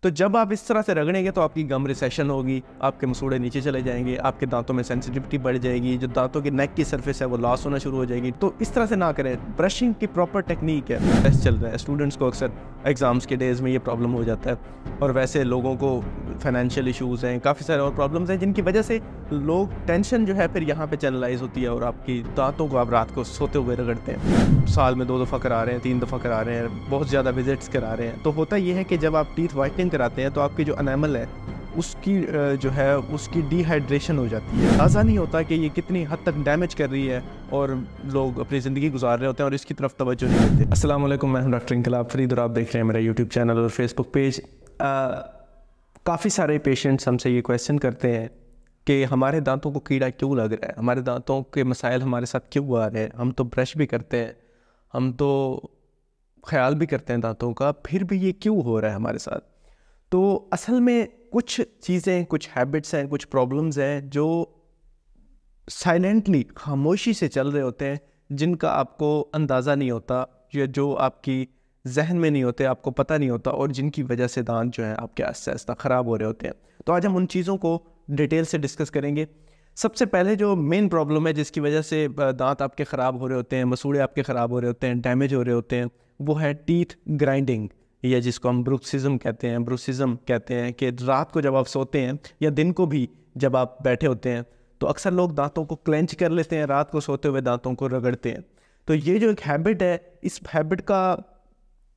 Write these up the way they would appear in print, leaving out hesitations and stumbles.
तो जब आप इस तरह से रगड़ेंगे तो आपकी गम रिसेशन होगी, आपके मसूड़े नीचे चले जाएंगे, आपके दांतों में सेंसिटिविटी बढ़ जाएगी, जो दांतों की नेक की सरफेस है वो लॉस होना शुरू हो जाएगी। तो इस तरह से ना करें। ब्रशिंग की प्रॉपर टेक्निक है। टेस्ट चल रहा है, स्टूडेंट्स को अक्सर एग्ज़ाम्स के डेज़ में ये प्रॉब्लम हो जाता है, और वैसे लोगों को फाइनेंशियल इशूज़ हैं, काफ़ी सारे और प्रॉब्लम्स हैं जिनकी वजह से लोग टेंशन जो है फिर यहाँ पे चैनलाइज होती है और आपकी दांतों को आप रात को सोते हुए रगड़ते हैं। साल में 2 दफ़ा करा रहे हैं, 3 दफ़ा करा रहे हैं, बहुत ज़्यादा विजिट्स करा रहे हैं। तो होता ये है कि जब आप टीथ वाइटनिंग कराते हैं तो आपकी जो एनामल है उसकी जो है उसकी डिहाइड्रेशन हो जाती है। अंदाज़ा नहीं होता कि ये कितनी हद तक डैमेज कर रही है और लोग अपनी ज़िंदगी गुजार रहे होते हैं और इसकी तरफ तवज्जो नहीं देते। अस्सलाम वालेकुम, मैं हूं डॉक्टर इनकलाब फरीद और आप देख रहे हैं मेरा यूट्यूब चैनल और फेसबुक पेज। काफ़ी सारे पेशेंट्स हमसे ये क्वेश्चन करते हैं कि हमारे दांतों को कीड़ा क्यों लग रहा है, हमारे दांतों के मसाइल हमारे साथ क्यों आ रहे हैं। हम तो ब्रश भी करते हैं, हम तो ख्याल भी करते हैं दांतों का, फिर भी ये क्यों हो रहा है हमारे साथ। तो असल में कुछ चीज़ें, कुछ हैबिट्स हैं, कुछ प्रॉब्लम्स हैं जो साइलेंटली खामोशी से चल रहे होते हैं, जिनका आपको अंदाज़ा नहीं होता या जो आपकी जहन में नहीं होते, आपको पता नहीं होता, और जिनकी वजह से दांत जो है आपके आहिस्ता आहिस्ता ख़राब हो रहे होते हैं। तो आज हम उन चीज़ों को डिटेल से डिस्कस करेंगे। सबसे पहले जो मेन प्रॉब्लम है जिसकी वजह से दांत आपके ख़राब हो रहे होते हैं, मसूड़े आपके ख़राब हो रहे होते हैं, डैमेज हो रहे होते हैं, वो है टीथ ग्राइंडिंग, या जिसको हम ब्रुक्सिज्म कहते हैं कि रात को जब आप सोते हैं या दिन को भी जब आप बैठे होते हैं तो अक्सर लोग दांतों को क्लेंच कर लेते हैं, रात को सोते हुए दांतों को रगड़ते हैं। तो ये जो एक हैबिट है, इस हैबिट का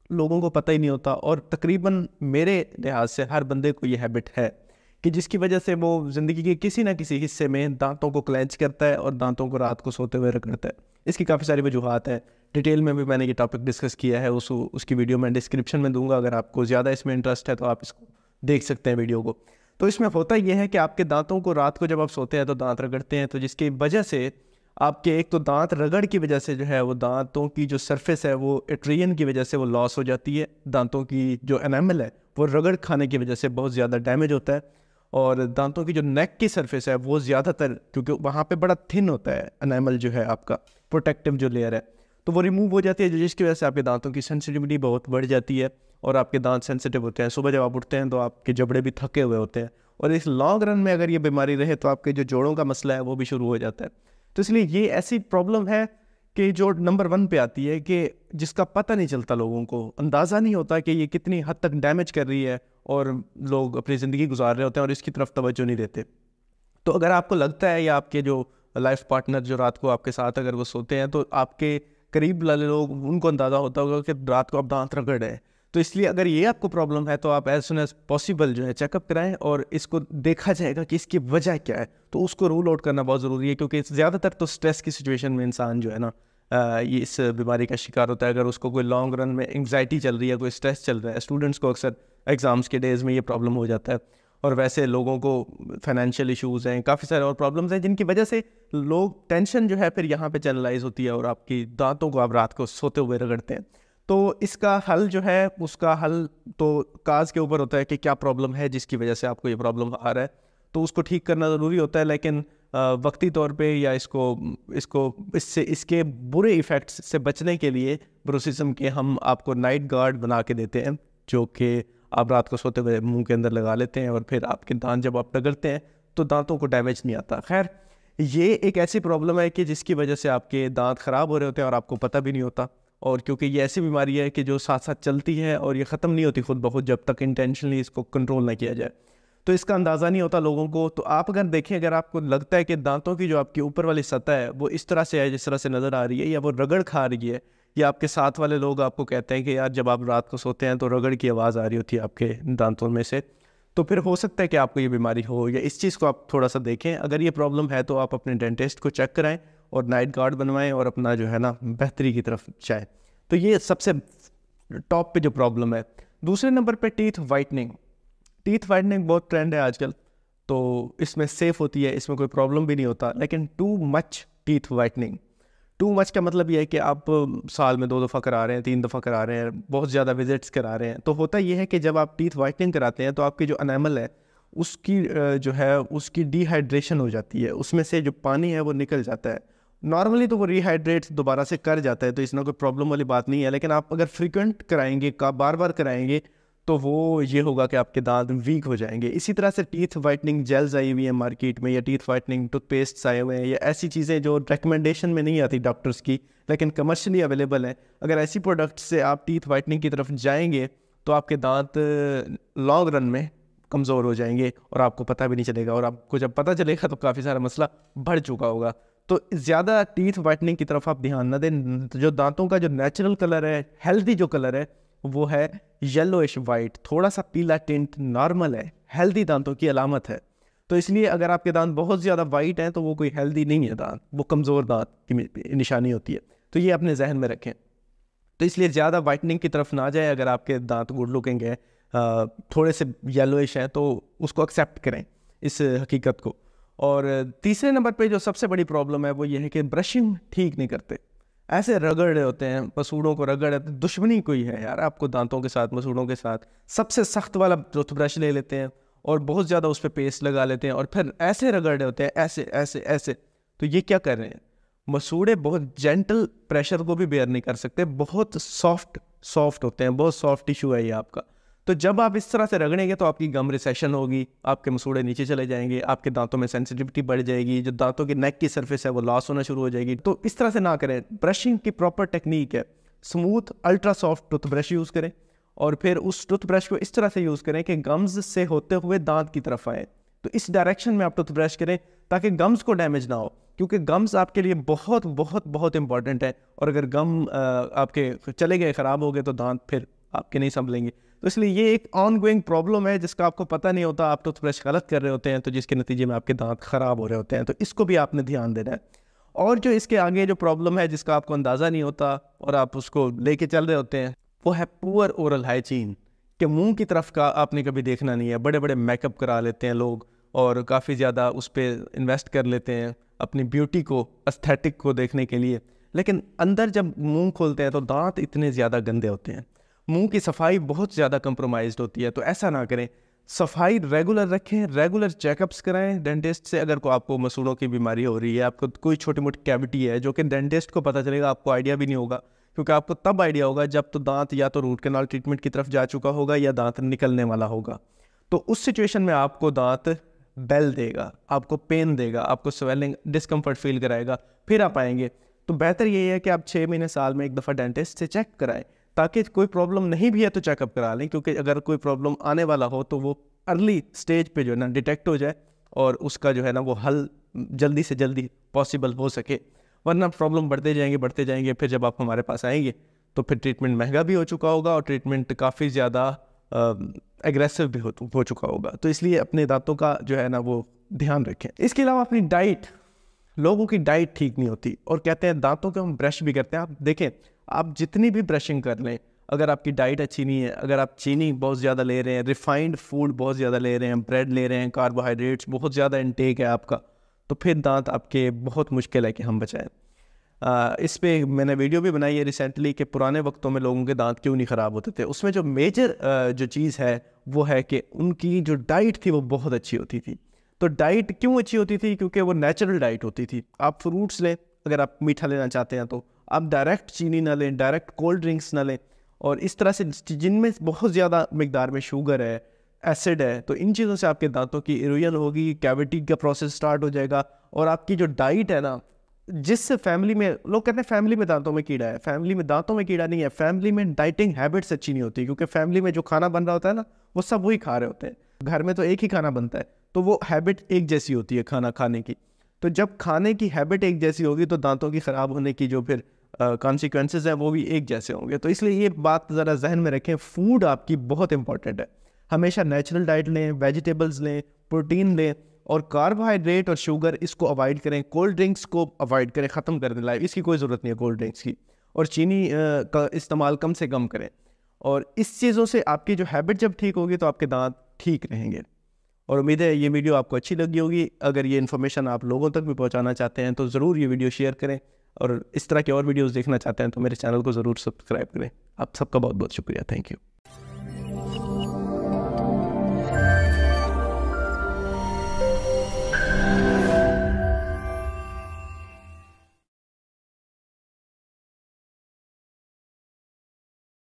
लोगों को पता ही नहीं होता, और तकरीबन मेरे लिहाज से हर बंदे को ये हैबिट है कि जिसकी वजह से वो ज़िंदगी के किसी ना किसी हिस्से में दांतों को क्लेंच करता है और दांतों को रात को सोते हुए रगड़ता है। इसकी काफ़ी सारी वजूहात हैं, डिटेल में भी मैंने ये टॉपिक डिस्कस किया है, उसकी वीडियो मैं डिस्क्रिप्शन में दूंगा। अगर आपको ज़्यादा इसमें इंटरेस्ट है तो आप इसको देख सकते हैं वीडियो को। तो इसमें होता यह है कि आपके दांतों को रात को जब आप सोते हैं तो दांत रगड़ते हैं, तो जिसकी वजह से आपके एक तो दांत रगड़ की वजह से जो है वो दांतों की जो सरफेस है वो एट्रियन की वजह से वो लॉस हो जाती है। दांतों की जो एनामल है वो रगड़ खाने की वजह से बहुत ज़्यादा डैमेज होता है, और दांतों की जो नेक की सरफेस है वो ज़्यादातर, क्योंकि वहाँ पे बड़ा थिन होता है एनामल जो है आपका प्रोटेक्टिव जो लेयर है, तो वो रिमूव हो जाती है, जिसकी वजह से आपके दांतों की सेंसिटिविटी बहुत बढ़ जाती है और आपके दांत सेंसिटिव होते हैं। सुबह जब आप उठते हैं तो आपके जबड़े भी थके हुए होते हैं, और इस लॉन्ग रन में अगर ये बीमारी रहे तो आपके जो जोड़ों का मसला है वो भी शुरू हो जाता है। तो इसलिए ये ऐसी प्रॉब्लम है कि जो नंबर 1 पे आती है कि जिसका पता नहीं चलता, लोगों को अंदाज़ा नहीं होता कि ये कितनी हद तक डैमेज कर रही है और लोग अपनी ज़िंदगी गुजार रहे होते हैं और इसकी तरफ तवज्जो नहीं देते। तो अगर आपको लगता है या आपके जो लाइफ पार्टनर जो रात को आपके साथ अगर वो सोते हैं तो आपके करीब वाले लोग, उनको अंदाज़ा होता होगा कि रात को आप दांत रगड़ रहे हैं, तो इसलिए अगर ये आपको प्रॉब्लम है तो आप एज सुन एज पॉसिबल जो है चेकअप कराएं और इसको देखा जाएगा कि इसकी वजह क्या है। तो उसको रूल आउट करना बहुत ज़रूरी है, क्योंकि ज़्यादातर तो स्ट्रेस की सिचुएशन में इंसान जो है ना ये इस बीमारी का शिकार होता है। अगर उसको कोई लॉन्ग रन में एंग्जाइटी चल रही है, कोई स्ट्रेस चल रहा है, स्टूडेंट्स को अक्सर एग्ज़ाम्स के डेज़ में ये प्रॉब्लम हो जाता है, और वैसे लोगों को फाइनेंशियल इशूज़ हैं, काफ़ी सारे और प्रॉब्लम्स हैं जिनकी वजह से लोग टेंशन जो है फिर यहाँ पे चैनलाइज होती है और आपकी दांतों को आप रात को सोते हुए रगड़ते हैं। तो इसका हल जो है, उसका हल तो काज के ऊपर होता है कि क्या प्रॉब्लम है जिसकी वजह से आपको ये प्रॉब्लम आ रहा है, तो उसको ठीक करना ज़रूरी होता है। लेकिन वक्ती तौर पे या इसके बुरे इफ़ेक्ट्स से बचने के लिए ब्रुक्सिज्म के हम आपको नाइट गार्ड बना के देते हैं, जो कि आप रात को सोते हुए मुंह के अंदर लगा लेते हैं, और फिर आपके दांत जब आप रगड़ते हैं तो दांतों को डैमेज नहीं आता। खैर, ये एक ऐसी प्रॉब्लम है कि जिसकी वजह से आपके दांत ख़राब हो रहे होते हैं और आपको पता भी नहीं होता, और क्योंकि ये ऐसी बीमारी है कि जो साथ साथ चलती है और ये ख़त्म नहीं होती खुद ब खुद जब तक इंटेंशनली इसको कंट्रोल ना किया जाए, तो इसका अंदाज़ा नहीं होता लोगों को। तो आप अगर देखें, अगर आपको लगता है कि दांतों की जो आपकी ऊपर वाली सतह है वो इस तरह से है, जिस तरह से नज़र आ रही है, या वो रगड़ खा रही है, या आपके साथ वाले लोग आपको कहते हैं कि यार जब आप रात को सोते हैं तो रगड़ की आवाज़ आ रही होती है आपके दांतों में से, तो फिर हो सकता है कि आपको ये बीमारी हो, या इस चीज़ को आप थोड़ा सा देखें। अगर ये प्रॉब्लम है तो आप अपने डेंटिस्ट को चेक कराएं और नाइट गार्ड बनवाएं और अपना जो है ना बेहतरी की तरफ जाएं। तो ये सबसे टॉप पे जो प्रॉब्लम है। दूसरे नंबर पे टीथ वाइटनिंग बहुत ट्रेंड है आजकल, तो इसमें सेफ़ होती है, इसमें कोई प्रॉब्लम भी नहीं होता। लेकिन टू मच का मतलब ये है कि आप साल में 2 दफ़ा करा रहे हैं, 3 दफ़ा करा रहे हैं, बहुत ज़्यादा विजिट्स करा रहे हैं। तो होता ये है कि जब आप टीथ वाइटनिंग कराते हैं तो आपकी जो एनामल है उसकी जो है उसकी डिहाइड्रेशन हो जाती है, उसमें से जो पानी है वो निकल जाता है। नॉर्मली तो वो रिहाइड्रेट दोबारा से कर जाता है, तो इसमें कोई प्रॉब्लम वाली बात नहीं है। लेकिन आप अगर फ्रीक्वेंट कराएंगे, बार बार कराएंगे, तो वो ये होगा कि आपके दांत वीक हो जाएंगे। इसी तरह से टीथ वाइटनिंग जेल्स आई हुई है मार्केट में, या टीथ वाइटनिंग टूथपेस्ट आए हुए हैं, या ऐसी चीज़ें जो रिकमेंडेशन में नहीं आती डॉक्टर्स की लेकिन कमर्शियली अवेलेबल हैं। अगर ऐसी प्रोडक्ट से आप टीथ वाइटनिंग की तरफ जाएंगे तो आपके दांत लॉन्ग रन में कमज़ोर हो जाएंगे और आपको पता भी नहीं चलेगा, और आपको जब पता चलेगा तो काफ़ी सारा मसला बढ़ चुका होगा। तो ज़्यादा टीथ वाइटनिंग की तरफ आप ध्यान न दें। जो दांतों का जो नेचुरल कलर है, हेल्दी जो कलर है, वो है येलोइश वाइट, थोड़ा सा पीला टिंट नॉर्मल है, हेल्दी दांतों की अलामत है। तो इसलिए अगर आपके दांत बहुत ज़्यादा वाइट हैं तो वो कोई हेल्दी नहीं है दांत, वो कमज़ोर दांत की निशानी होती है। तो ये अपने जहन में रखें। तो इसलिए ज़्यादा वाइटनिंग की तरफ ना जाए। अगर आपके दांत गुड लुकिंग है, थोड़े से येलोइश हैं, तो उसको एक्सेप्ट करें इस हकीकत को। और तीसरे नंबर पे जो सबसे बड़ी प्रॉब्लम है वो ये है कि ब्रशिंग ठीक नहीं करते, ऐसे रगड़ रहे होते हैं, मसूड़ों को रगड़ रहे, दुश्मनी कोई है यार आपको दांतों के साथ, मसूड़ों के साथ। सबसे सख्त वाला टूथब्रश ले लेते हैं और बहुत ज़्यादा उस पर पेस्ट लगा लेते हैं और फिर ऐसे रगड़ रहे होते हैं, ऐसे ऐसे ऐसे। तो ये क्या कर रहे हैं? मसूड़े बहुत जेंटल प्रेशर को भी बेयर नहीं कर सकते, बहुत सॉफ्ट होते हैं, बहुत सॉफ्ट टिश्यू है ये आपका। तो जब आप इस तरह से रगड़ेंगे तो आपकी गम रिसेशन होगी, आपके मसूड़े नीचे चले जाएंगे, आपके दांतों में सेंसिटिविटी बढ़ जाएगी, जो दांतों की नेक की सरफेस है वो लॉस होना शुरू हो जाएगी। तो इस तरह से ना करें। ब्रशिंग की प्रॉपर टेक्निक है, smooth ultra soft toothbrush use करें और फिर उस टूथब्रश को इस तरह से यूज़ करें कि गम्स से होते हुए दांत की तरफ आए। तो इस डायरेक्शन में आप टूथब्रश करें ताकि गम्स को डैमेज ना हो, क्योंकि गम्स आपके लिए बहुत बहुत बहुत इंपॉर्टेंट है। और अगर गम आपके चले गए, ख़राब हो गए, तो दांत फिर आपके नहीं संभलेंगे। तो इसलिए ये एक ऑन गोइंग प्रॉब्लम है जिसका आपको पता नहीं होता, आप टूथब्रश गलत कर रहे होते हैं, तो जिसके नतीजे में आपके दांत ख़राब हो रहे होते हैं। तो इसको भी आपने ध्यान देना है। और जो इसके आगे जो प्रॉब्लम है जिसका आपको अंदाज़ा नहीं होता और आप उसको लेके चल रहे होते हैं, वो है पुअर ओरल हाइजीन, कि मुंह की तरफ का आपने कभी देखना नहीं है। बड़े बड़े मेकअप करा लेते हैं लोग और काफ़ी ज़्यादा उस पर इन्वेस्ट कर लेते हैं अपनी ब्यूटी को, एस्थेटिक को देखने के लिए, लेकिन अंदर जब मुंह खोलते हैं तो दांत इतने ज़्यादा गंदे होते हैं, मुंह की सफाई बहुत ज़्यादा कंप्रोमाइज़्ड होती है। तो ऐसा ना करें, सफाई रेगुलर रखें, रेगुलर चेकअप्स कराएं डेंटिस्ट से। अगर को आपको मसूड़ों की बीमारी हो रही है, आपको कोई छोटी मोटी कैविटी है जो कि डेंटिस्ट को पता चलेगा, आपको आइडिया भी नहीं होगा, क्योंकि आपको तब आइडिया होगा जब तो दांत या तो रूट कैनाल ट्रीटमेंट की तरफ जा चुका होगा या दांत निकलने वाला होगा। तो उस सिचुएशन में आपको दांत बेल देगा, आपको पेन देगा, आपको स्वेलिंग डिस्कम्फर्ट फील कराएगा, फिर आप आएंगे। तो बेहतर यही है कि आप 6 महीने साल में एक दफ़ा डेंटिस्ट से चेक कराएं, ताकि कोई प्रॉब्लम नहीं भी है तो चेकअप करा लें, क्योंकि अगर कोई प्रॉब्लम आने वाला हो तो वो अर्ली स्टेज पे जो है ना डिटेक्ट हो जाए और उसका जो है ना वो हल जल्दी से जल्दी पॉसिबल हो सके। वरना प्रॉब्लम बढ़ते जाएंगे, फिर जब आप हमारे पास आएंगे तो फिर ट्रीटमेंट महंगा भी हो चुका होगा और ट्रीटमेंट काफ़ी ज़्यादा एग्रेसिव भी हो चुका होगा। तो इसलिए अपने दांतों का जो है ना वो ध्यान रखें। इसके अलावा अपनी डाइट, लोगों की डाइट ठीक नहीं होती और कहते हैं दांतों को हम ब्रश भी करते हैं। आप देखें, आप जितनी भी ब्रशिंग कर लें, अगर आपकी डाइट अच्छी नहीं है, अगर आप चीनी बहुत ज़्यादा ले रहे हैं, रिफाइंड फूड बहुत ज़्यादा ले रहे हैं, ब्रेड ले रहे हैं, कार्बोहाइड्रेट्स बहुत ज़्यादा इंटेक है आपका, तो फिर दांत आपके बहुत मुश्किल है कि हम बचाएं। इस पे मैंने वीडियो भी बनाई है रिसेंटली कि पुराने वक्तों में लोगों के दांत क्यों नहीं ख़राब होते थे। उसमें जो मेजर जो चीज़ है वो है कि उनकी जो डाइट थी वो बहुत अच्छी होती थी। तो डाइट क्यों अच्छी होती थी? क्योंकि वो नेचुरल डाइट होती थी। आप फ्रूट्स लें, अगर आप मीठा लेना चाहते हैं तो आप डायरेक्ट चीनी ना लें, डायरेक्ट कोल्ड ड्रिंक्स ना लें, और इस तरह से जिनमें बहुत ज़्यादा मिकदार में शुगर है, एसिड है, तो इन चीज़ों से आपके दांतों की इरोजन होगी, कैविटी का प्रोसेस स्टार्ट हो जाएगा। और आपकी जो डाइट है ना, जिस फैमिली में लोग कहते हैं फैमिली में दांतों में कीड़ा है, फैमिली में दांतों में कीड़ा नहीं है, फैमिली में डाइटिंग हैबिट्स अच्छी नहीं होती, क्योंकि फैमिली में जो खाना बन रहा होता है ना वो सब वही खा रहे होते हैं। घर में तो एक ही खाना बनता है, तो वो हैबिट एक जैसी होती है खाना खाने की। तो जब खाने की हैबिट एक जैसी होगी तो दांतों की ख़राब होने की जो फिर कॉन्सिक्वेंसेस हैं वो भी एक जैसे होंगे। तो इसलिए ये बात ज़रा जहन में रखें, फूड आपकी बहुत इंपॉर्टेंट है। हमेशा नेचुरल डाइट लें, वेजिटेबल्स लें, प्रोटीन लें, और कार्बोहाइड्रेट और शुगर इसको अवॉइड करें। कोल्ड ड्रिंक्स को अवॉइड करें, ख़त्म कर दें लाइफ, इसकी कोई ज़रूरत नहीं है कोल्ड ड्रिंक्स की। और चीनी का इस्तेमाल कम से कम करें। और इस चीज़ों से आपकी जो हैबिट जब ठीक होगी तो आपके दांत ठीक रहेंगे। और उम्मीद है ये वीडियो आपको अच्छी लगी होगी। अगर ये इन्फॉर्मेशन आप लोगों तक भी पहुंचाना चाहते हैं तो ज़रूर ये वीडियो शेयर करें, और इस तरह के और वीडियोस देखना चाहते हैं तो मेरे चैनल को ज़रूर सब्सक्राइब करें। आप सबका बहुत बहुत शुक्रिया। Thank you.